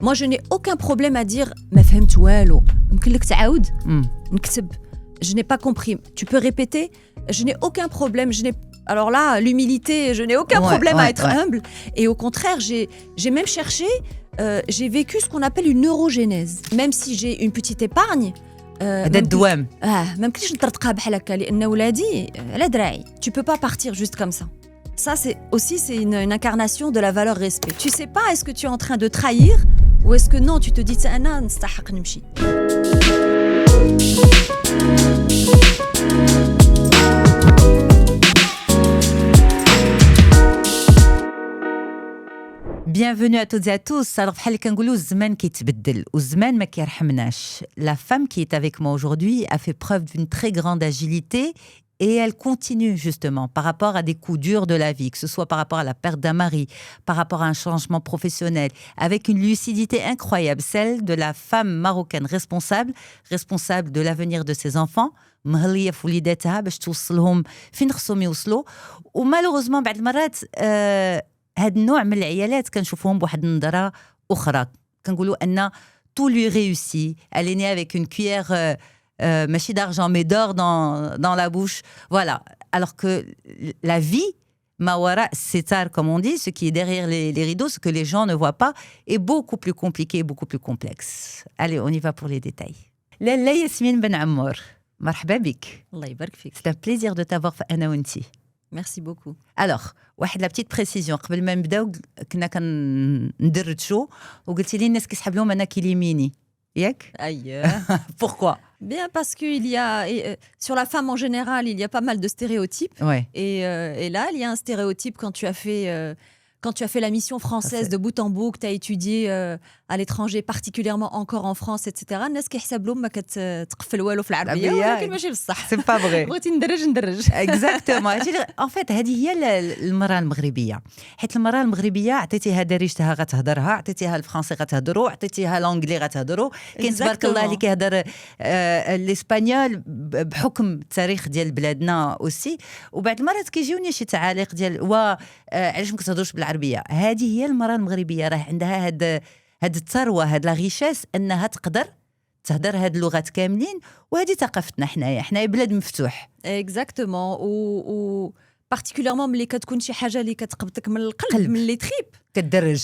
Moi, je n'ai aucun problème à dire ما فهمت والو. يمكن لك تعاود نكتب. Je n'ai pas compris. Tu peux répéter? Je n'ai aucun problème. Alors là, l'humilité, je n'ai aucun problème à être humble. Et au contraire, j'ai même cherché, j'ai vécu ce qu'on appelle une neurogénèse. Même si j'ai une petite épargne, même كليش نطرطقها بحال هكا لأن ولادي على دراعي. Tu peux pas partir juste comme ça. Ça, c'est une incarnation de la valeur respect. Tu sais pas, est-ce que tu es en train de trahir ou est-ce que non, tu te dis أنا نستحق نمشي. Bienvenue à toutes et à tous. Alors, بحال اللي كنقولوا الزمان كيتبدل والزمان ما كيرحمناش. La femme qui est avec moi aujourd'hui a fait preuve d'une très grande agilité et elle continue justement par rapport à des coups durs de la vie, que ce soit par rapport à la perte d'un mari, par rapport à un changement professionnel, avec une lucidité incroyable, celle de la femme marocaine responsable de l'avenir de ses enfants, مهلية في وليداتها باش توصلهم فين خصهم يوصلوا. ومالوغوزمون بعض المرات هاد النوع من العيالات كنشوفوهم بواحد النظرة أخرى، كنقولوا أن tout lui réussit, elle est née avec une cuillère machine d'argent mais d'or dans la bouche, voilà, alors que la vie mawara sitar comme on dit, ce qui est derrière les rideaux, ce que les gens ne voient pas, est beaucoup plus compliqué, beaucoup plus complexe. Allez, on y va pour les détails. Lalla Yasmine Ben Ammour, marhaba bik. Allah يبارك فيك. C'est un plaisir de t'avoir في أنا وأنتي. Merci beaucoup. Alors, واحد لا بتيت بريسيزيون قبل ما نبداو كنا كندردشوا وقلتي لي الناس كيسحب لهم انا كيليميني ياك؟ Pourquoi? Bien parce qu'il y a sur la femme en général, il y a pas mal de stéréotypes. Ouais. Et là, il y a un stéréotype quand tu as fait la mission française de bout en bout, que tu as étudié à l'étranger, particulièrement encore en France, etc. الناس كيحسب لهم ما كتقفل والو في العربية ولكن ماشي بصح. C'est pas vrai. بغيتي ندرج. Exactement. En fait, هذه هي المرأة المغربية. حيت المرأة المغربية عطيتيها دارجتها غتهضرها، عطيتيها الفرنسي غتهضروا، عطيتيها لونجلي غتهضروا. كاين تبارك الله اللي كيهضر الاسبانيول بحكم التاريخ ديال بلادنا aussi. وبعد المرات كيجيوني شي تعاليق ديال علاش ما كتهضروش بالعربية. هذه هي المرأة المغربية، راه عندها هاد الثروة، هاد لا ريشيس انها تقدر تهدر هاد اللغات كاملين، وهذه ثقافتنا حنايا بلاد مفتوح. Exactement. و particulièrement ملي كتكون شي حاجه اللي كتقبضك من القلب من لي تريب كتدرج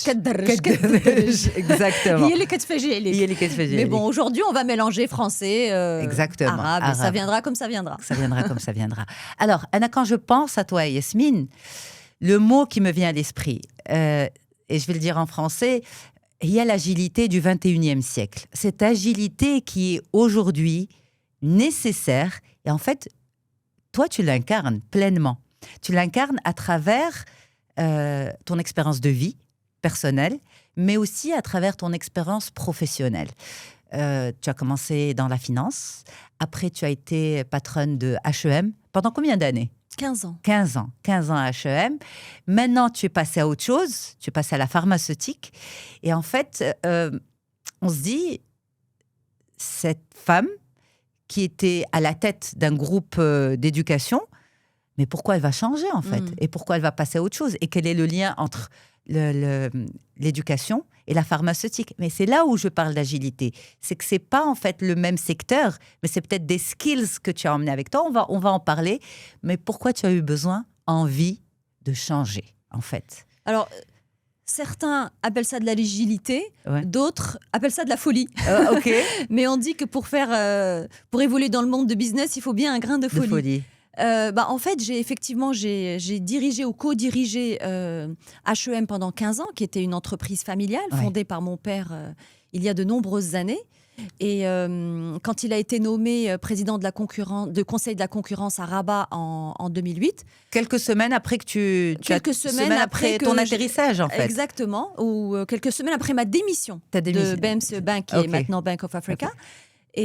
exactement. هي اللي كتفاجئ عليك. Mais bon, aujourd'hui on va mélanger français, arabe, et ça viendra comme ça viendra. Ça viendra comme ça viendra. Alors, Anna, quand je pense à toi, Yasmine, le mot qui me vient à l'esprit, et je vais le dire en français, il y a l'agilité du 21e siècle. Cette agilité qui est aujourd'hui nécessaire. Et en fait, toi, tu l'incarnes pleinement. Tu l'incarnes à travers ton expérience de vie personnelle, mais aussi à travers ton expérience professionnelle. Tu as commencé dans la finance. Après, tu as été patronne de H&M. Pendant combien d'années ? 15 ans. 15 ans à H&M. Maintenant, tu es passé à autre chose. Tu es passé à la pharmaceutique. Et en fait, on se dit, cette femme qui était à la tête d'un groupe d'éducation, mais pourquoi elle va changer en fait ? Et pourquoi elle va passer à autre chose ? Et quel est le lien entre l'éducation et la pharmaceutique ? Mais c'est là où je parle d'agilité. C'est que c'est pas en fait le même secteur, mais c'est peut-être des skills que tu as emmenés avec toi. On va en parler. Mais pourquoi tu as eu envie de changer en fait ? Alors, certains appellent ça de l'agilité, d'autres appellent ça de la folie. Ok. Mais on dit que pour évoluer dans le monde de business, il faut bien un grain de folie. En fait, j'ai dirigé ou co-dirigé H&M pendant 15 ans, qui était une entreprise familiale fondée par mon père il y a de nombreuses années. Et quand il a été nommé président de conseil de la concurrence à Rabat en 2008. Quelques semaines après que quelques semaines après ton atterrissage, en fait. Exactement, ou quelques semaines après ma démission de BMC Bank, qui est maintenant Bank of Africa. Okay.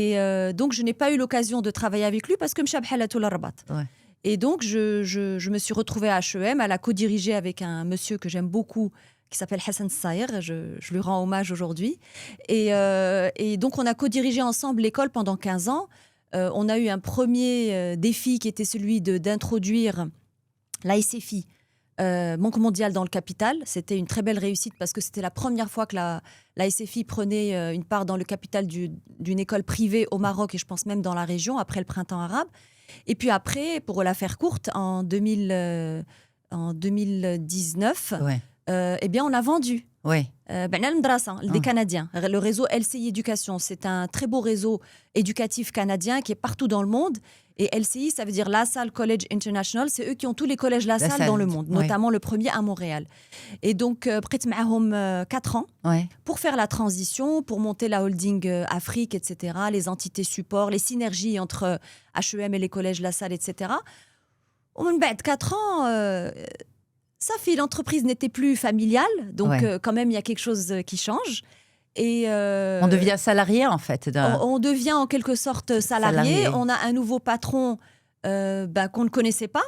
Et donc, je n'ai pas eu l'occasion de travailler avec lui parce que m'chabhalatou Rabat. Et donc, je me suis retrouvée à H&M, à la co-diriger avec un monsieur que j'aime beaucoup, qui s'appelle Hassan Saïr. Je lui rends hommage aujourd'hui. Et donc, on a co-dirigé ensemble l'école pendant 15 ans. On a eu un premier défi qui était celui d'introduire l'ASFI Banque mondiale dans le capital. C'était une très belle réussite parce que c'était la première fois que la SFI prenait une part dans le capital d'une école privée au Maroc et je pense même dans la région après le printemps arabe. Et puis après, pour la faire courte, en 2019, eh bien, on a vendu. Des Canadiens. Le réseau LCI Éducation, c'est un très beau réseau éducatif canadien qui est partout dans le monde. Et LCI, ça veut dire La Salle College International. C'est eux qui ont tous les collèges La Salle dans le monde, notamment le premier à Montréal. Et donc, près de 4 ans pour faire la transition, pour monter la holding Afrique, etc., les entités support, les synergies entre HEM et les collèges La Salle, etc. Au bout de 4 ans... Ça fait, l'entreprise n'était plus familiale, donc quand même, il y a quelque chose qui change. Et on devient salarié, en fait. On devient en quelque sorte salarié. On a un nouveau patron qu'on ne connaissait pas.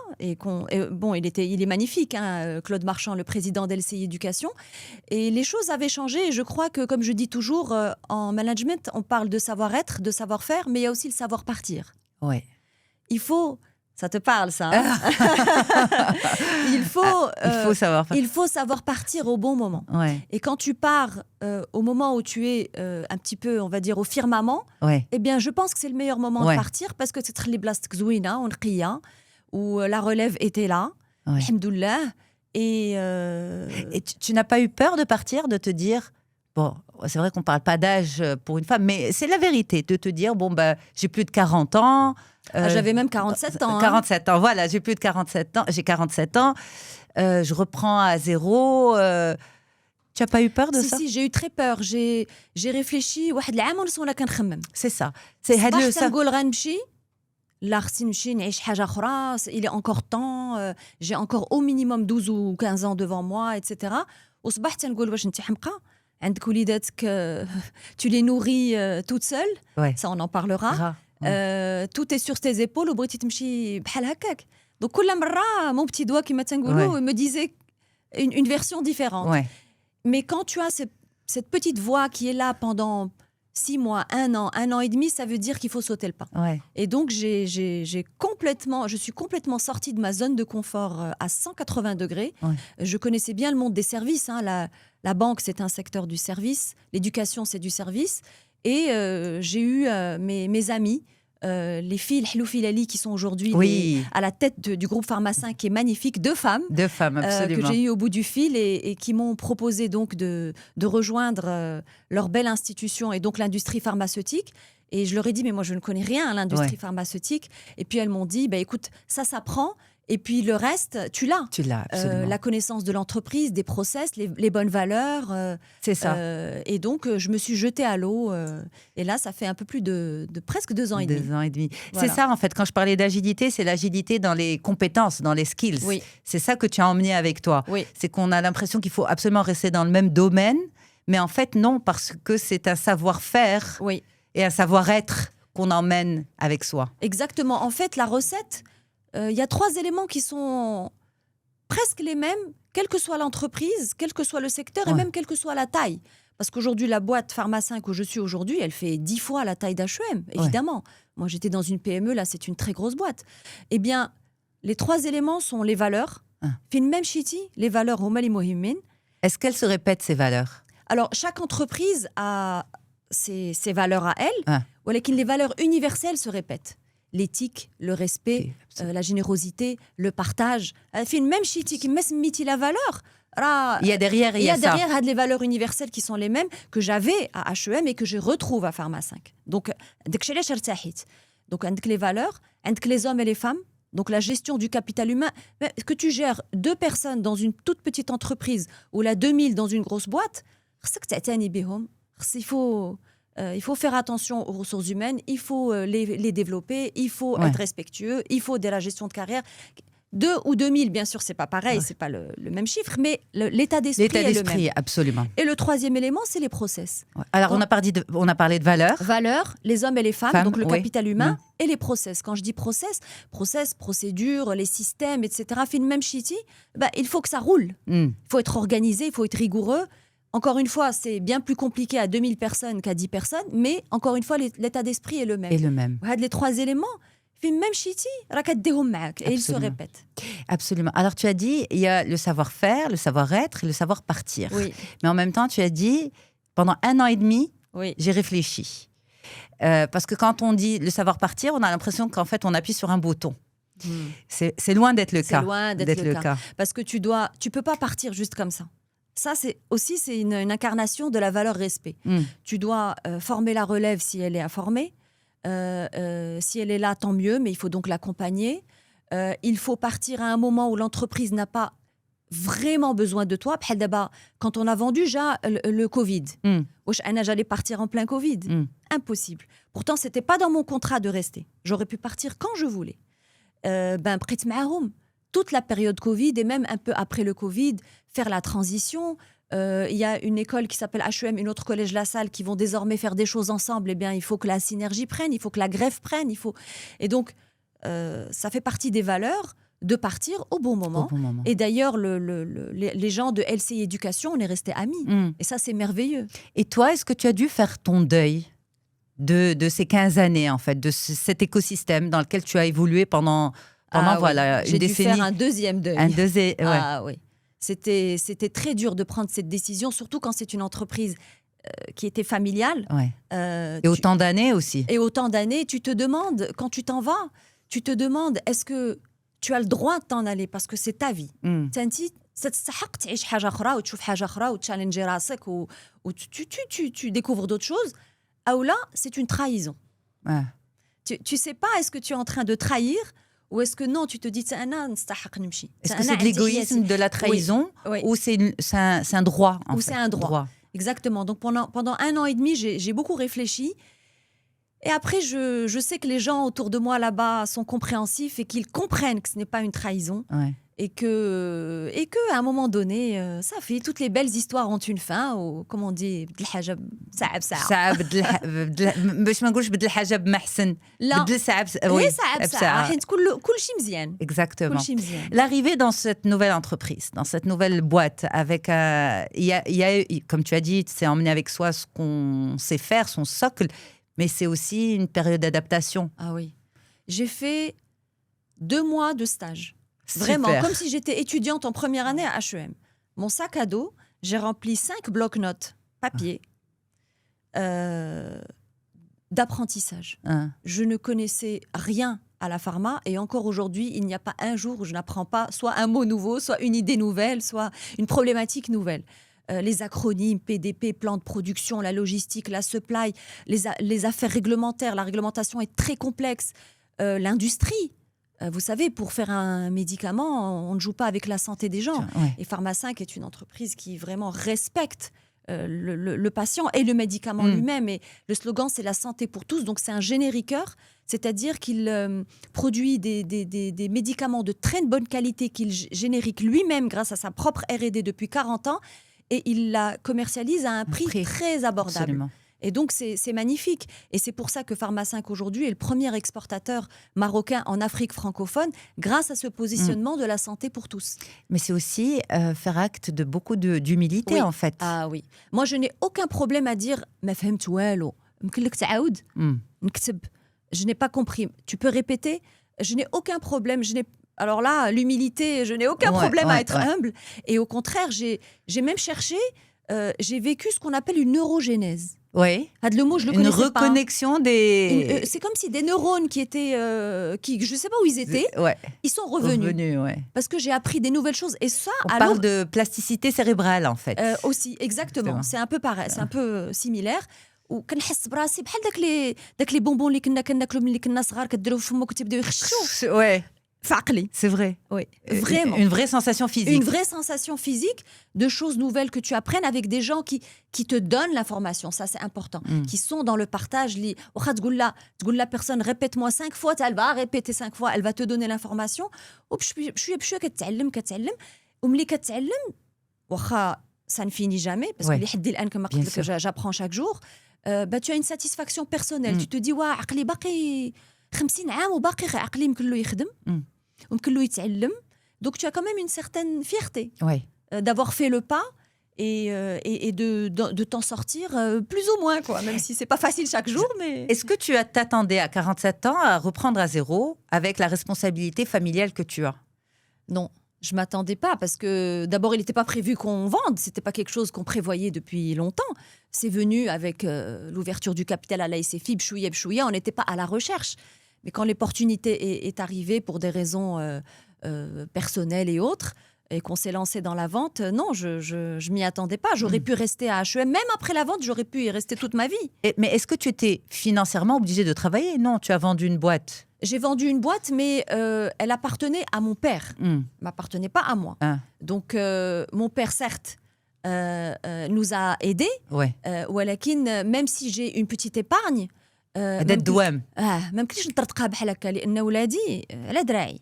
Bon, il est magnifique, hein, Claude Marchand, le président d'LCI Éducation. Et les choses avaient changé. Et je crois que, comme je dis toujours, en management, on parle de savoir-être, de savoir-faire, mais il y a aussi le savoir-partir. Ouais. Il faut... Ça te parle, ça, hein? Il faut savoir partir au bon moment. Et quand tu pars au moment où tu es un petit peu, on va dire, au firmament, eh bien, je pense que c'est le meilleur moment de partir parce que c'est très blast-gzouina, où la relève était là. Alhamdoulilah. Et tu n'as pas eu peur de partir, de te dire... Bon, c'est vrai qu'on ne parle pas d'âge pour une femme, mais c'est la vérité, de te dire, j'ai plus de 40 ans... j'avais même 47 ans. 47 ans, voilà, j'ai plus de 47 ans. J'ai 47 ans, je reprends à zéro. Tu n'as pas eu peur de ça? Si, j'ai eu très peur. J'ai réfléchi. C'est ça. Il est encore temps. J'ai encore au minimum 12 ou 15 ans devant moi, etc. Tu les nourris toutes seules. Ça, on en parlera. Tout est sur tes épaules au bruit تمشي بحال هكاك. Donc كل مرة mon petit doigt qui me disait une version différente. Mais quand tu as cette petite voix qui est là pendant 6 mois, 1 an et demi, ça veut dire qu'il faut sauter le pas. Et donc je suis complètement sortie de ma zone de confort à 180 degrés. Je connaissais bien le monde des services, hein. La banque, c'est un secteur du service, l'éducation, c'est du service. Et j'ai eu mes amis, les filles Hloufi Lali, qui sont aujourd'hui à la tête du groupe Pharma5, qui est magnifique, 2 femmes. 2 femmes, absolument. Que j'ai eu au bout du fil et qui m'ont proposé donc de rejoindre leur belle institution et donc l'industrie pharmaceutique. Et je leur ai dit, mais moi je ne connais rien à l'industrie pharmaceutique. Et puis elles m'ont dit, écoute, ça s'apprend. Et puis le reste, tu l'as. Absolument. La connaissance de l'entreprise, des process, les bonnes valeurs. C'est ça. Et donc, je me suis jetée à l'eau. Et là, ça fait un peu plus de presque 2 ans et demi. 2 ans et demi. Voilà. C'est ça, en fait, quand je parlais d'agilité, c'est l'agilité dans les compétences, dans les skills. C'est ça que tu as emmené avec toi. C'est qu'on a l'impression qu'il faut absolument rester dans le même domaine. Mais en fait, non, parce que c'est un savoir-faire et un savoir-être qu'on emmène avec soi. Exactement. En fait, la recette... Il y a 3 éléments qui sont presque les mêmes, quelle que soit l'entreprise, quel que soit le secteur et même quelle que soit la taille. Parce qu'aujourd'hui, la boîte Pharma5 où je suis aujourd'hui, elle fait 10 fois la taille d'HEM, évidemment. Moi, j'étais dans une PME, là, c'est une très grosse boîte. Eh bien, les 3 éléments sont les valeurs. Les valeurs au Mali Mohimin. Est-ce qu'elles se répètent, ces valeurs? Alors, chaque entreprise a ses valeurs à elle, les valeurs universelles se répètent. L'éthique, le respect, la générosité, le partage. Même si tu mets la valeur, il y a derrière, il y a ça. Derrière les valeurs universelles qui sont les mêmes que j'avais à HEM et que je retrouve à Pharma5. Donc, les valeurs, les hommes et les femmes, donc la gestion du capital humain, que tu gères 2 personnes dans une toute petite entreprise ou 2000 dans une grosse boîte, il faut faire attention aux ressources humaines, il faut les développer, il faut être respectueux, il faut de la gestion de carrière. 2 ou 2000, bien sûr, c'est pas pareil, c'est pas le même chiffre, mais l'état d'esprit est le même. Absolument. Et le 3e élément, c'est les process. Alors, on a parlé de valeurs. Valeurs, les hommes et les femmes, donc le capital humain et les process. Quand je dis process, procédures, les systèmes, etc. Il faut que ça roule. Il faut être organisé, il faut être rigoureux. Encore une fois, c'est bien plus compliqué à 2000 personnes qu'à 10 personnes, mais encore une fois, l'état d'esprit est le même. Et le même. Les 3 éléments, فين ما مشيتي راه كديهم معاك et il se Absolument. répète. Absolument. Alors, tu as dit, il y a le savoir-faire, le savoir-être et le savoir-partir. Oui, Mais en même temps, tu as dit, pendant 1 an et demi, oui. j'ai réfléchi. Parce que quand on dit le savoir-partir, on a l'impression qu'en fait, on appuie sur un bouton. C'est loin d'être le C'est cas. loin d'être le cas. Parce que tu peux pas partir juste comme ça. Ça, c'est une incarnation de la valeur respect. Tu dois former la relève si elle est à former. Si elle est là, tant mieux, mais il faut donc l'accompagner. Il faut partir à un moment où l'entreprise n'a pas vraiment besoin de toi. Quand on a vendu déjà le Covid, j'allais partir en plein Covid. Impossible. Pourtant, c'était pas dans mon contrat de rester. J'aurais pu partir quand je voulais. Prête معاهم toute la période Covid et même un peu après le Covid, faire la transition. Il y a une école qui s'appelle HEM, une autre collège La Salle, qui vont désormais faire des choses ensemble. Eh bien, il faut que la synergie prenne, il faut que la greffe prenne. Et donc, ça fait partie des valeurs de partir au bon moment. Et d'ailleurs, les gens de LCI Éducation, on est restés amis. Et ça, c'est merveilleux. Et toi, est-ce que tu as dû faire ton deuil de ces 15 années, en fait, de cet écosystème dans lequel tu as évolué pendant voilà, J'ai une dû décennie. faire un deuxième deuil. Ouais. Ah oui. C'était très dur de prendre cette décision, surtout quand c'est une entreprise qui était familiale. Ouais. Et autant d'années aussi. Et autant d'années, tu te demandes, quand tu t'en vas, tu te demandes, est-ce que tu as le droit de t'en aller parce que c'est ta vie. تستحق تعيش حاجة أخرى وتشوف حاجة أخرى وتشالنجي راسك tu découvres d'autres choses. Ou là, c'est une trahison. Ouais. Tu sais pas, est-ce que tu es en train de trahir ou est-ce que non, tu te dis est-ce que c'est de l'égoïsme, de la trahison, oui. ou c'est un droit en fait. C'est un droit. Exactement. Donc pendant 1 an et demi, j'ai beaucoup réfléchi. Et après, je sais que les gens autour de moi là-bas sont compréhensifs et qu'ils comprennent que ce n'est pas une trahison. Ouais. Et que à un moment donné, ça fait toutes les belles histoires ont une fin, ou comme on dit, بالحاجة ساعة بساعة. باش ما نقولش بدل حاجة بمحسن. لا. بدل ساعة هي ساعة بساعة. حيت كل شيء مزيان. Exactement. كل شيء مزيان. L'arrivée dans cette nouvelle entreprise, dans cette nouvelle boîte, avec il y a, comme tu as dit, c'est emmener avec soi ce qu'on sait faire, son socle, mais c'est aussi une période d'adaptation. Ah oui. J'ai fait 2 mois de stage. Vraiment, Super. comme si j'étais étudiante en première année à HEM. Mon sac à dos, j'ai rempli 5 blocs-notes papier d'apprentissage. Je ne connaissais rien à la pharma et encore aujourd'hui, il n'y a pas un jour où je n'apprends pas soit un mot nouveau, soit une idée nouvelle, soit une problématique nouvelle. Les acronymes, PDP, plan de production, la logistique, la supply, les affaires réglementaires. La réglementation est très complexe. L'industrie. Vous savez, pour faire un médicament, on ne joue pas avec la santé des gens. Ouais. Et Pharma 5 est une entreprise qui vraiment respecte le patient et le médicament lui-même. Et le slogan, c'est la santé pour tous. Donc, c'est un génériqueur, c'est-à-dire qu'il produit des médicaments de très bonne qualité qu'il générique lui-même grâce à sa propre R&D depuis 40 ans. Et il la commercialise à un prix très abordable. Absolument. Et donc, c'est magnifique. Et c'est pour ça que Pharma 5 aujourd'hui est le premier exportateur marocain en Afrique francophone grâce à ce positionnement de la santé pour tous. Mais c'est aussi faire acte de beaucoup d'humilité, en fait. Ah oui. Moi, je n'ai aucun problème à dire « ما فهمت والو ». يمكن لك تعاود نكتب. Je n'ai pas compris. Tu peux répéter? Je n'ai aucun problème. Alors là, l'humilité, je n'ai aucun problème à être humble. Et au contraire, j'ai même cherché, j'ai vécu ce qu'on appelle une neurogénèse. Oui. Le mot, je le connaissais pas. Une reconnexion des... c'est comme si des neurones qui étaient... je ne sais pas où ils étaient. Ils sont revenus. Parce que j'ai appris des nouvelles choses. Et ça, on parle de plasticité cérébrale, en fait. Aussi, exactement. C'est un peu pareil, c'est un peu similaire. وكنحس براسي بحال داك لي بونبون اللي كنا كناكلو ملي كنا صغار كديرو في فمك وتبداو يخشوا. Ouais. في عقلي. C'est vrai. Oui, vraiment. Une vraie sensation physique. Une vraie sensation physique de choses nouvelles que tu apprennes avec des gens qui te donnent l'information. Ça, c'est important. Qui sont dans le partage. واخا تقول la personne répète-moi 5 fois, elle va répéter 5 fois, elle va te donner l'information. وبشويه بشويه كتعلم وملي كتعلم واخا ça ne finit jamais parce que اللي حدي الان كما قلت لك j'apprends chaque jour. Tu as une satisfaction personnelle. Tu te dis waa عقلي باقي 50 عام وباقي عقلي يمكن له يخدم ويمكن له يتعلم. Donc tu as quand même une certaine fierté d'avoir fait le pas et de t'en sortir plus ou moins, quoi. Même si c'est pas facile chaque jour, mais... Est-ce que tu t'attendais à 47 ans à reprendre à zéro avec la responsabilité familiale que tu as? Non, je m'attendais pas parce que d'abord, il n'était pas prévu qu'on vende. C'était pas quelque chose qu'on prévoyait depuis longtemps. C'est venu avec l'ouverture du capital à la SFI, bchouïa, bchouïa. On n'était pas à la recherche. Mais quand l'opportunité est arrivée pour des raisons personnelles et autres, et qu'on s'est lancé dans la vente, non, je m'y attendais pas. J'aurais pu rester à H&M. Même après la vente, j'aurais pu y rester toute ma vie. Mais est-ce que tu étais financièrement obligée de travailler? Non, tu as vendu une boîte. J'ai vendu une boîte, mais elle appartenait à mon père. Elle m'appartenait pas à moi. Donc, mon père, certes, nous a aidés. Ouais. ولكن même si j'ai une petite épargne, هذا الدوام. ما يمكنليش نطرطقها بحال هكا لأن ولادي على دراعي.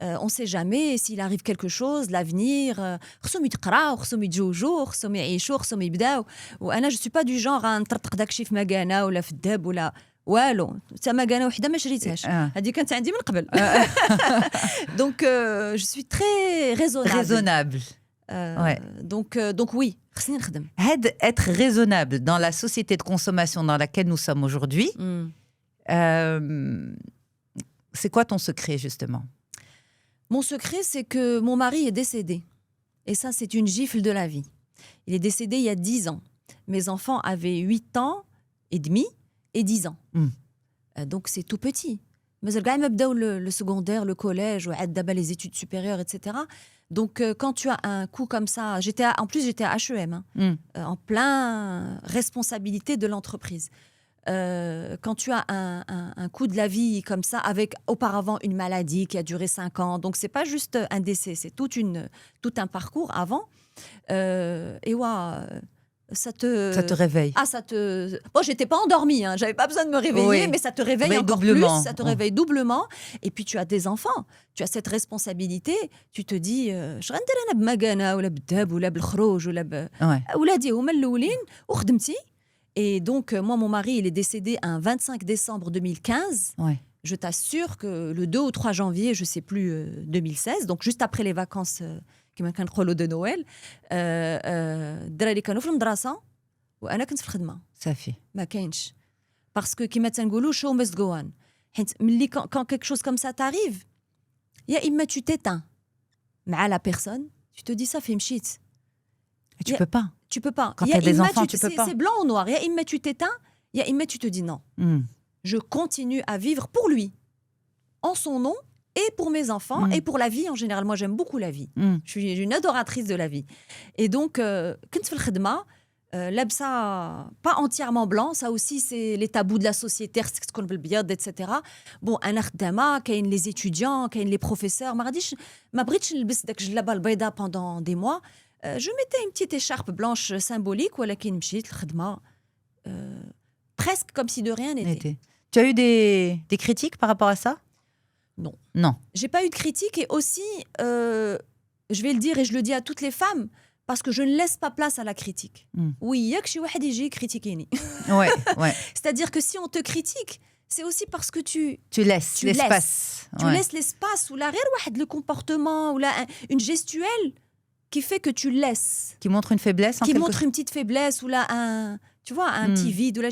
On sait jamais s'il arrive quelque chose, l'avenir. خصهم يتقراو، خصهم يتزوجوا، خصهم يعيشوا، خصهم يبداو. وأنا je suis pas du genre à نطرطق داكشي في مكانة ولا في الذهب ولا والو. حتى مكانة وحدة ما شريتهاش. هذه كانت عندي من قبل. Donc je suis très raisonnable. Ouais. Donc oui, خصني نخدم. Être raisonnable dans la société de consommation dans laquelle nous sommes aujourd'hui, c'est quoi ton secret justement? Mon secret, c'est que mon mari est décédé. Et ça, c'est une gifle de la vie. Il est décédé il y a 10 ans. Mes enfants avaient 8 ans et demi et 10 ans. Donc, c'est tout petit. Mais le secondaire, le collège, les études supérieures, etc. Donc, quand tu as un coup comme ça... En plus, j'étais à H&M, en plein responsabilité de l'entreprise. Quand tu as un coup de la vie comme ça, avec auparavant une maladie qui a duré 5 ans, donc c'est pas juste un décès, c'est tout un parcours avant. Et ça te réveille. Bon, j'étais pas endormie, hein, j'avais pas besoin de me réveiller, mais ça te réveille encore doublement. Plus, ça te réveille doublement. Et puis tu as des enfants, tu as cette responsabilité, tu te dis, je rentre انا بمكانة ولا بالذهب ولا بالخروج ولا أولادي هما الأولين وخدمتي. Et donc, moi, mon mari, il est décédé un 25 décembre 2015. Ouais. Je t'assure que le 2 ou 3 janvier, je ne sais plus, 2016, donc juste après les vacances de Noël, الدراري كانوا في المدرسة وأنا كنت في الخدمة. صافي. ما كاينش. Parce que كما تنقولوا show must go on. حيت ملي quand quelque chose comme ça t'arrive, يا إما tu t'éteins مع la personne, tu te dis ça fait مشيت. Tu peux pas. Tu peux pas. Quand tu as des enfants, tu peux pas. C'est blanc ou noir. Il y a imma tu t'éteins, il y a imma tu te dis non. Je continue à vivre pour lui, en son nom, et pour mes enfants, et pour la vie en général. Moi, j'aime beaucoup la vie. Je suis une adoratrice de la vie. Et donc, quand tu fais le khidma, l'absa, pas entièrement blanc, ça aussi, c'est les tabous de la société, etc. Bon, un akhdama, les étudiants, les professeurs, ma britch n'lbis dak jlaba albayda pendant des mois. Je mettais une petite écharpe blanche symbolique, ولكن مشيت الخدمة presque comme si de rien n'était. Tu as eu des critiques par rapport à ça? Non. J'ai pas eu de critiques et aussi, je vais le dire et je le dis à toutes les femmes, parce que je ne laisse pas place à la critique. Oui, il y a que شي واحد يجي critiquer. Ouais. C'est-à-dire que si on te critique, c'est aussi parce que tu laisses l'espace. Tu laisses l'espace, ou la غير واحد le comportement, ou une gestuelle qui fait que tu laisses. Qui montre une faiblesse. Qui montre une petite faiblesse ou là un petit vide ou là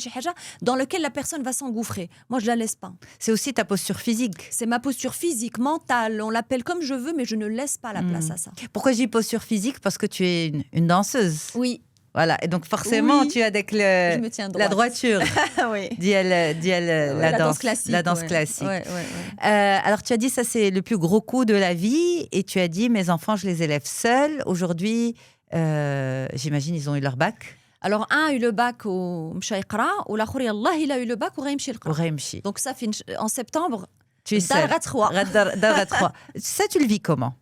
dans lequel la personne va s'engouffrer. Moi, je la laisse pas. C'est aussi ta posture physique. C'est ma posture physique, mentale. On l'appelle comme je veux, mais je ne laisse pas la place à ça. Pourquoi je dis posture physique? Parce que tu es une danseuse. Oui. Voilà, et donc forcément, tu as avec la droiture. Oui. Dit la danse classique. La danse classique. Ouais. Alors, tu as dit, ça, c'est le plus gros coup de la vie. Et tu as dit, mes enfants, je les élève seuls. Aujourd'hui, j'imagine, ils ont eu leur bac. Alors, un a eu le bac au مشى يقرا والآخر يلاه il a eu le bac وغيمشي يقرا. Donc ça fait en septembre. Tu es seule. Darga 3. Ça, tu le vis comment?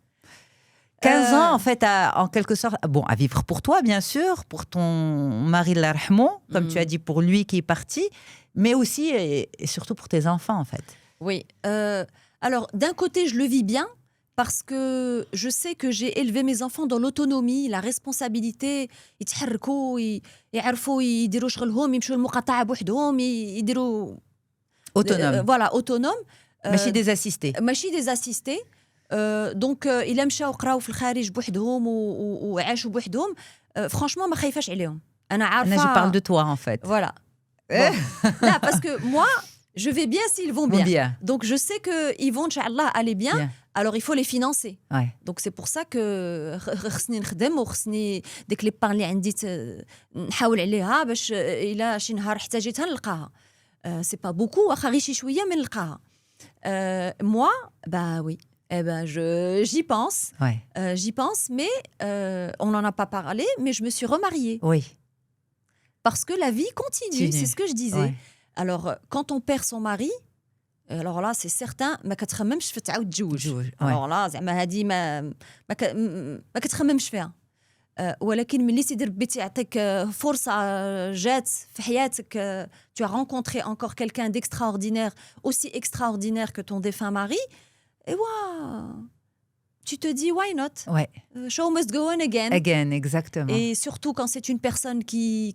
15 ans, en fait, en quelque sorte, à vivre pour toi, bien sûr, pour ton mari, comme tu as dit, pour lui qui est parti, mais aussi et surtout pour tes enfants, en fait. Oui. Alors, d'un côté, je le vis bien, parce que je sais que j'ai élevé mes enfants dans l'autonomie, la responsabilité. يتحركوا يعرفوا يديروا شغلهم يمشوا المقاطعة بوحدهم يديروا autonome. Voilà, autonome. ماشي des assistés. Donc إلا مشاو قراو في الخارج بوحدهم وعاشوا بوحدهم franchement ما خايفاش عليهم انا عارفه. je parle de toi en fait. Voilà. Bon. Là, parce que moi, je vais bien s'ils vont bien. Donc, je sais qu'ils vont, Inch'Allah, aller bien. Alors, il faut les financer. Ouais. Donc, c'est pour ça que خصني نخدم وخصني ديك لي بار اللي عندي نحاول عليها باش إلا شي نهار احتاجيتها نلقاها. C'est pas beaucoup, واخا غير شي شوية من نلقاها. Moi, bah oui. Eh ben, j'y pense. Ouais. J'y pense, mais on n'en a pas parlé, mais je me suis remariée. Oui. Parce que la vie continue, c'est ce que je disais. Ouais. Alors, quand on perd son mari, alors là, c'est certain, ما كتخممش في تعاود تزوج. Alors là, زعما هذه ما كتخممش فيها. ولكن ملي سيدي ربي تيعطيك فرصة جات في حياتك, tu as rencontré encore quelqu'un d'extraordinaire, aussi extraordinaire que ton défunt mari, et waouh, tu te dis why not? Ouais. Show must go on again. Again, exactement. Et surtout quand c'est une personne qui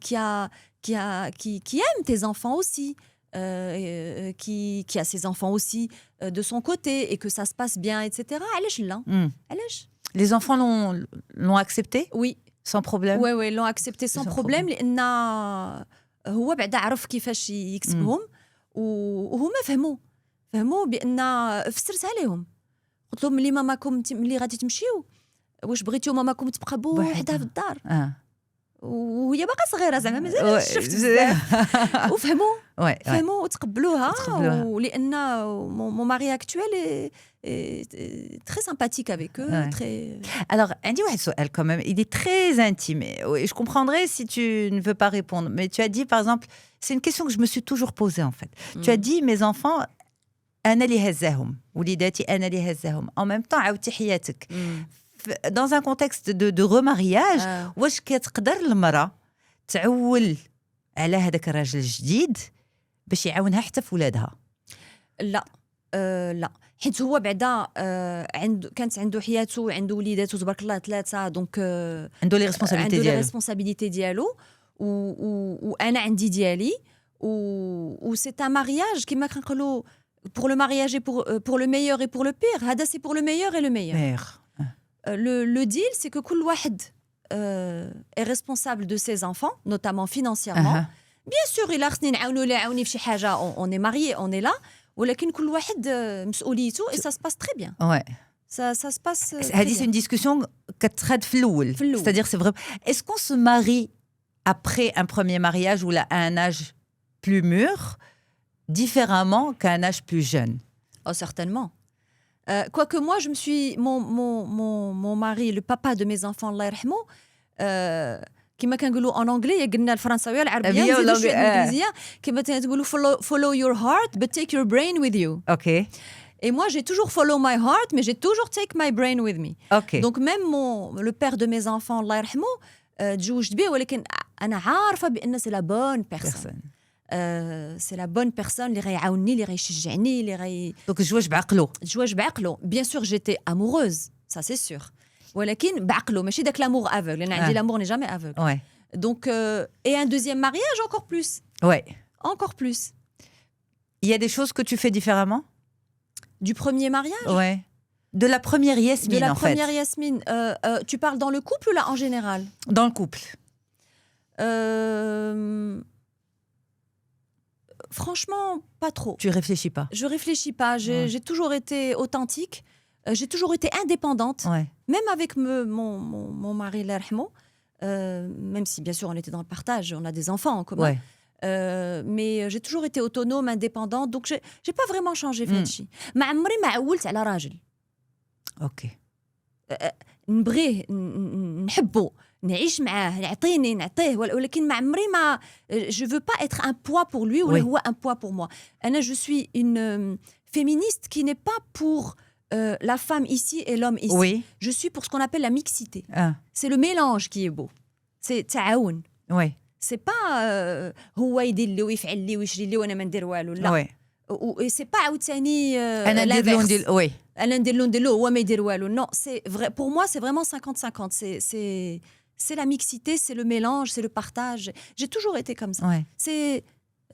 aime tes enfants aussi, qui a ses enfants aussi de son côté et que ça se passe bien, etc. علاش لا؟ علاش؟ Les enfants l'ont accepté? Oui. Sans problème? Oui, l'ont accepté sans problème. لأن هو بعدا عرف كيفاش يكسبهم وهما فهموا بأن فسرتها لهم. قلت لهم ملي ماماكم ملي غادي تمشيو واش بغيتيو ماماكم تبقى بوحدها في الدار وهي باقا صغيره زعما مازال شفت بزاف فهموا وتقبلوها ولان mon mari actuel est très sympathique avec eux. Très... Alors, عندي واحد سؤال quand même, il est très intime et je comprendrais si tu ne veux pas répondre, mais tu as dit par exemple, c'est une question que je me suis toujours posée en fait. Tu as dit mes enfants أنا اللي هزاهم وليداتي أنا اللي هزاهم. En même temps عاودتي حياتك dans un contexte de remariage. واش كتقدر المرأة تعول على هذاك الراجل الجديد باش يعاونها حتى في ولادها؟ لا لا حيت هو بعدا كانت عنده حياته وعنده وليداته تبارك الله 3 دونك عنده لي ريسبونسابيلتي ديالو وانا عندي ديالي و c'est un mariage كما كنقولوا pour le mariage et pour le meilleur et pour le pire. هذا c'est pour le meilleur et le meilleur. Le deal c'est que كل واحد est responsable de ses enfants, notamment financièrement. Bien sûr, il a خصني نعاونو لا عاوني في شي حاجه, on est mariés, on est là. ولكن كل واحد مسؤوليته et ça se passe très bien. Ouais. Ça se passe. هذه c'est une discussion كتخاد في الأول. C'est-à-dire c'est vrai. Est-ce qu'on se marie après un premier mariage ou là à un âge plus mûr différemment qu'à un âge plus jeune? Oh, certainement. Quoique moi, je me suis mon mari, le papa de mes enfants, Allah يرحمه, كما كنقولوا en anglais قلنا الفرنساويه العربيه نزيدوا شويه الانجليزيه كما تقولوا follow your heart but take your brain with you. OK. Et moi, j'ai toujours follow my heart, mais j'ai toujours take my brain with me. OK. Donc même le père de mes enfants, Allah يرحمه, تزوجت به ولكن أنا عارفة بأن c'est la bonne personne. C'est la bonne personne اللي غيعاونني اللي غيشجعني اللي غي. Donc الزواج بعقله. الزواج بعقله. Bien sûr, j'étais amoureuse, ça c'est sûr. ولكن بعقله ماشي داك l'amour aveugle. لأن عندي l'amour n'est jamais aveugle. Ouais. Donc et un deuxième mariage encore plus. Ouais. Encore plus. Il y a des choses que tu fais différemment? Du premier mariage? Ouais. De la première Yasmine, en fait. De la première Yasmine. Tu parles dans le couple ou là en général? Dans le couple. Franchement, pas trop. Tu réfléchis pas? Je réfléchis pas. J'ai toujours été authentique. J'ai toujours été indépendante. Ouais. Même avec mon mari, Allah yarhamou, même si bien sûr on était dans le partage, on a des enfants en commun. Ouais. Mais j'ai toujours été autonome, indépendante. Donc j'ai pas vraiment changé في هادشي. ما عمري ما عولت على راجل. OK. نبغيه نحبه نعيش معاه نعطيني نعطيه ولكن ما عمري ما je veux pas être un poids pour lui ou هو un poids pour moi. أنا je suis une féministe qui n'est pas pour la femme ici et l'homme ici. Oui. Je suis pour ce qu'on appelle la mixité. C'est le mélange qui est beau. C'est تعاون. Oui. C'est pas هو يدير لي ويفعل لي ويشري لي وانا ما ندير والو لا. Oui. Et c'est pas عاوتاني أنا ندير له ندير oui. أنا ندير له هو ما يدير والو. Non, c'est vrai pour moi c'est vraiment 50-50. C'est la mixité, c'est le mélange, c'est le partage. J'ai toujours été comme ça. Ouais. C'est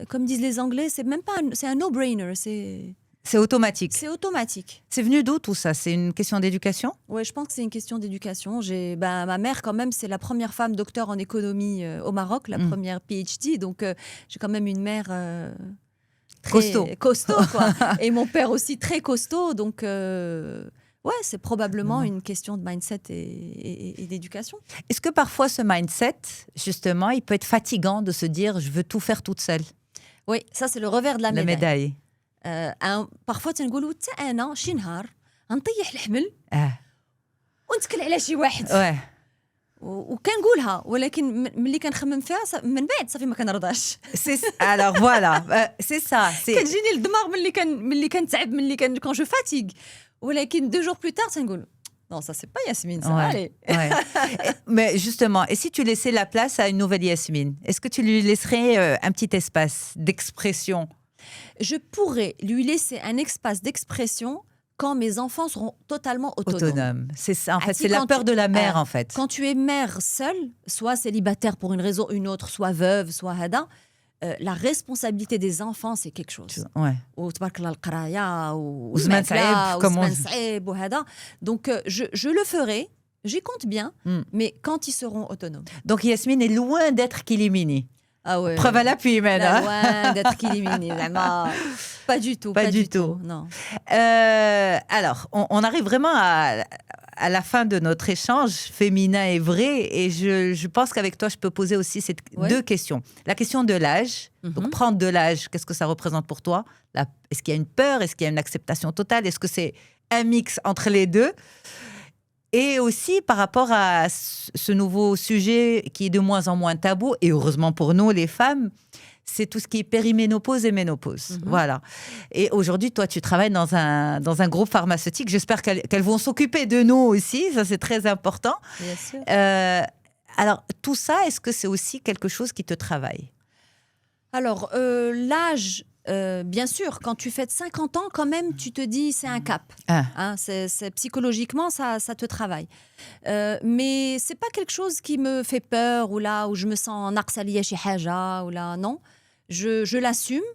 comme disent les Anglais, c'est même pas c'est un no-brainer, c'est C'est automatique. C'est automatique. C'est venu d'où tout ça? C'est une question d'éducation? Oui, je pense que c'est une question d'éducation. Ma mère, quand même, c'est la première femme docteur en économie au Maroc, la première PhD. Donc, j'ai quand même une mère très costaud quoi. Et mon père aussi très costaud. Donc, ouais, c'est probablement une question de mindset et d'éducation. Est-ce que parfois ce mindset, justement, il peut être fatigant de se dire « je veux tout faire toute seule » Oui, ça c'est le revers de la médaille. parfois تنقولوا حتى انا شي نهار غنطيح الحمل ونتكل على شي واحد وكنقولها ولكن ملي كنخمم فيها من بعد صافي ما كنرضاش. Alors voilà, c'est ça. كتجيني الدماغ ملي كنتعب quand je fatigue ولكن 2 jours plus tard تنقول non, ça c'est pas Yasmine, ça va aller. Mais justement, et si tu laissais la place à une nouvelle Yasmine, est-ce que tu lui laisserais un petit espace d'expression? Je pourrais lui laisser un espace d'expression quand mes enfants seront totalement autonomes. C'est ça, en fait, c'est la peur de la mère, en fait. Quand tu es mère seule, soit célibataire pour une raison ou une autre, soit veuve, soit hada, la responsabilité des enfants, c'est quelque chose. Ouais. Ou tabarkallah al-qaraya, ou zman saïb, comme on dit. Donc, je le ferai, j'y compte bien, mais quand ils seront autonomes. Donc, Yasmine est loin d'être Kilimini. Ah ouais. Preuve à l'appui, maintenant. Loin d'être Kilimini, vraiment. Pas du tout. Pas du tout. Non. Alors, on arrive vraiment à la fin de notre échange féminin et vrai, et je pense qu'avec toi, je peux poser aussi deux questions. La question de l'âge. Donc, prendre de l'âge, qu'est-ce que ça représente pour toi? Est-ce qu'il y a une peur? Est-ce qu'il y a une acceptation totale? Est-ce que c'est un mix entre les deux? Et aussi par rapport à ce nouveau sujet qui est de moins en moins tabou, et heureusement pour nous, les femmes, c'est tout ce qui est périménopause et ménopause. Voilà. Et aujourd'hui, toi, tu travailles dans un groupe pharmaceutique. J'espère qu'elles vont s'occuper de nous aussi. Ça, c'est très important. Bien sûr. Alors, tout ça, est-ce que c'est aussi quelque chose qui te travaille? Alors, l'âge... bien sûr, quand tu fêtes 50 ans, quand même, tu te dis c'est un cap. Hein, psychologiquement, ça te travaille. Mais c'est pas quelque chose qui me fait peur ou là où je me sens narsalia chez haja ou là non. Je l'assume.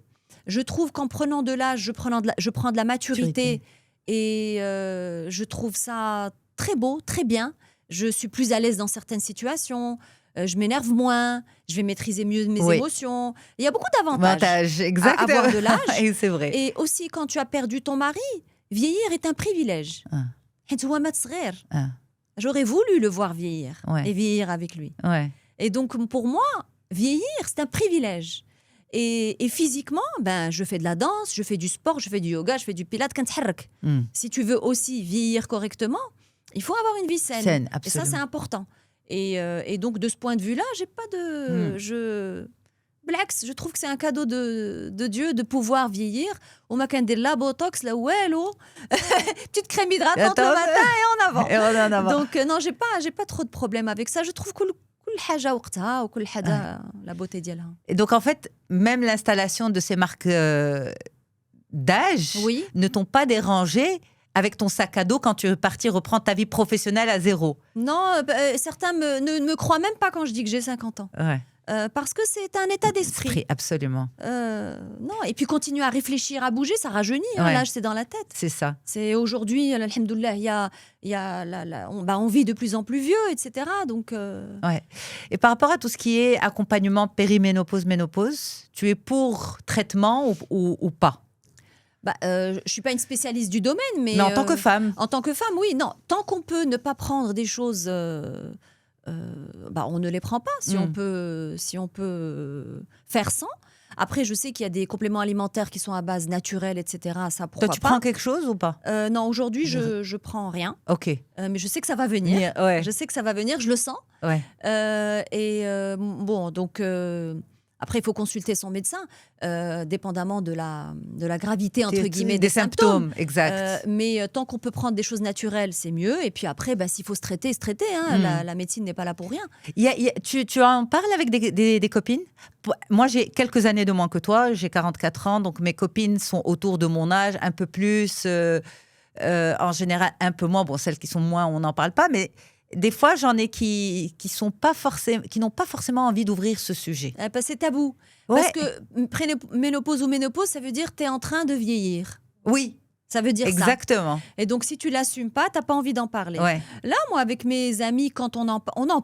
Je trouve qu'en prenant de l'âge, je prends de la maturité et je trouve ça très beau, très bien. Je suis plus à l'aise dans certaines situations. Je m'énerve moins, je vais maîtriser mieux mes émotions. Il y a beaucoup d'avantages à avoir de l'âge. Et c'est vrai. Et aussi, quand tu as perdu ton mari, vieillir est un privilège. J'aurais voulu le voir vieillir et vieillir avec lui. Et donc, pour moi, vieillir, c'est un privilège. Et physiquement, je fais de la danse, je fais du sport, je fais du yoga, je fais du pilates. Si tu veux aussi vieillir correctement, il faut avoir une vie saine. Et ça, c'est important. Et donc, de ce point de vue-là, j'ai pas de... Je trouve que c'est un cadeau de Dieu de pouvoir vieillir. On m'a qu'à dire la botox, la ouello, petite crème hydratante le matin et en avant. Donc, non, j'ai pas trop de problème avec ça. Je trouve que la beauté d'elle. Et donc, en fait, même l'installation de ces marques d'âge ne t'ont pas dérangé avec ton sac à dos quand tu veux partir reprendre ta vie professionnelle à zéro? Non, certains ne me croient même pas quand je dis que j'ai 50 ans. Parce que c'est un état d'esprit. Absolument. Non, et puis continuer à réfléchir, à bouger, ça rajeunit. L'âge, c'est dans la tête. C'est ça. C'est aujourd'hui, alhamdoulilah, on vit de plus en plus vieux, etc. Donc, Et par rapport à tout ce qui est accompagnement périménopause, ménopause, tu es pour traitement ou pas? Je suis pas une spécialiste du domaine, mais en tant que femme. En tant que femme, oui. Non, tant qu'on peut ne pas prendre des choses, on ne les prend pas. Si on peut faire sans. Après, je sais qu'il y a des compléments alimentaires qui sont à base naturelle, etc. Ça, pourquoi Toi, tu prends quelque chose ou pas? Non, aujourd'hui, je prends rien. Ok. Mais je sais que ça va venir. Je sais que ça va venir. Je le sens. Donc. Après, il faut consulter son médecin, dépendamment de la gravité, entre guillemets, des symptômes. Exact. Mais tant qu'on peut prendre des choses naturelles, c'est mieux. Et puis après, s'il faut se traiter. La médecine n'est pas là pour rien. Tu en parles avec des copines? Moi, j'ai quelques années de moins que toi. J'ai 44 ans, donc mes copines sont autour de mon âge, un peu plus. En général, un peu moins. Bon, celles qui sont moins, on n'en parle pas, mais... Des fois, j'en ai qui n'ont pas forcément envie d'ouvrir ce sujet. C'est tabou. Parce que ménopause, ça veut dire que tu es en train de vieillir. Oui, Ça veut dire exactement. ça. Et donc, si tu l'assumes pas, t'as pas envie d'en parler. Ouais. Là, moi, avec mes amis, quand on en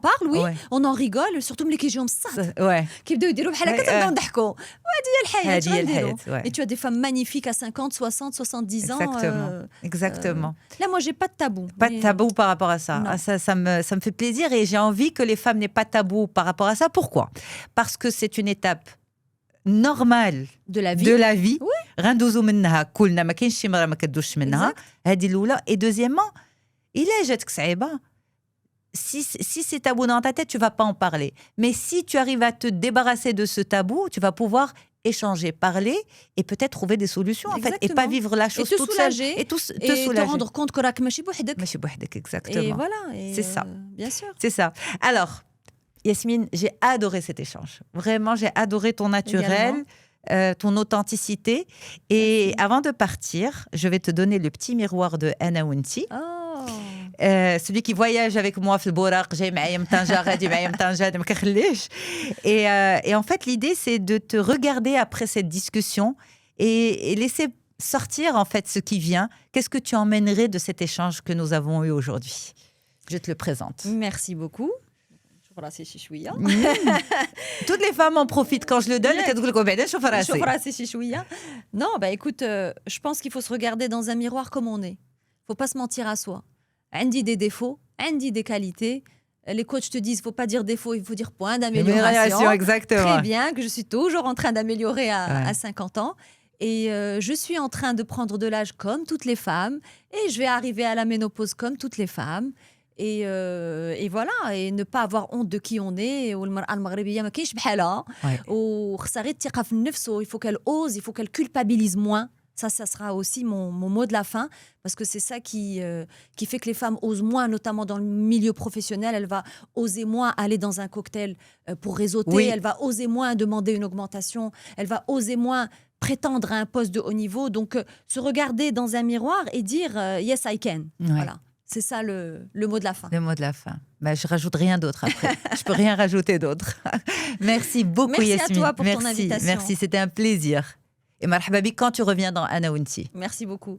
parle, oui, Ouais. on en rigole, surtout les كيجيهم الصح. Ouais. كيبداو يديروا بحال هكا Ouais, تنبداو نضحكوا. وهذه هي الحياة. هذه هي الحياة. Ouais. Et tu as des femmes magnifiques à 50, 60, 70 ans. Exactement. Exactement. Là, moi, j'ai pas de tabou. Pas de tabou par rapport à ça. Non. Ah, ça me fait plaisir et j'ai envie que les femmes n'aient pas de tabou par rapport à ça. Pourquoi? Parce que c'est une étape normale De la vie. de la vie. Oui. غندوزو منها كلنا ما كاينش شي مرة ما كدوش منها. هذه الأولى. Et deuxièmement, إلا جاتك صعيبة, si c'est tabou dans ta tête, tu vas pas en parler. Mais si tu arrives à te débarrasser de ce tabou, tu vas pouvoir échanger, parler et peut-être trouver des solutions en fait, et pas vivre la chose te toute seule soulager, et te Et soulager. te rendre compte que راك ماشي بوحدك. ماشي بوحدك, exactement. Et voilà. Et C'est ça. Bien sûr. C'est ça. Alors, Yasmine, j'ai adoré cet échange. Vraiment, j'ai adoré ton naturel, ton authenticité. Et avant de partir, je vais te donner le petit miroir de Anna Winti. Oh. Celui qui voyage avec moi في البوراق جاي معايا من طنجة غادي معايا من طنجة ما كنخليش. Et en fait l'idée c'est de te regarder après cette discussion et laisser sortir en fait ce qui vient. Qu'est-ce que tu emmènerais de cet échange que nous avons eu aujourd'hui? Je te le présente. Merci beaucoup. شوف راسي شي شوية. Toutes les femmes en profitent quand je le donne. كتقول لك بعدا شوف راسي. شوف راسي شي شوية. Non, bah écoute, je pense qu'il faut se regarder dans un miroir comme on est. Faut pas se mentir à soi. عندي des défauts, عندي des qualités. Les coachs te disent, faut pas dire défaut, il faut dire point d'amélioration. Exactement. Très bien, que je suis toujours en train d'améliorer à Ouais. 50 ans. Et je suis en train de prendre de l'âge comme toutes les femmes. Et je vais arriver à la ménopause comme toutes les femmes. Et voilà, et ne pas avoir honte de qui on est. والمرأة المغربية ما كاينش بحالها. Ouais. وخصها غير الثقة في النفس. Il faut qu'elle ose, il faut qu'elle culpabilise moins. Ça sera aussi mon mot de la fin, parce que c'est ça qui fait que les femmes osent moins, notamment dans le milieu professionnel. Elle va oser moins aller dans un cocktail pour réseauter. Oui. Elle va oser moins demander une augmentation. Elle va oser moins prétendre à un poste de haut niveau. Donc, se regarder dans un miroir et dire yes, I can. Ouais. Voilà. C'est ça le mot de la fin. Le mot de la fin. Bah, je rajoute rien d'autre après. Je peux rien rajouter d'autre. Merci beaucoup, Merci Yasmine. à toi pour ton Merci, invitation. merci, c'était un plaisir. Et marhaba bik quand tu reviens dans Anna Winti. Merci beaucoup.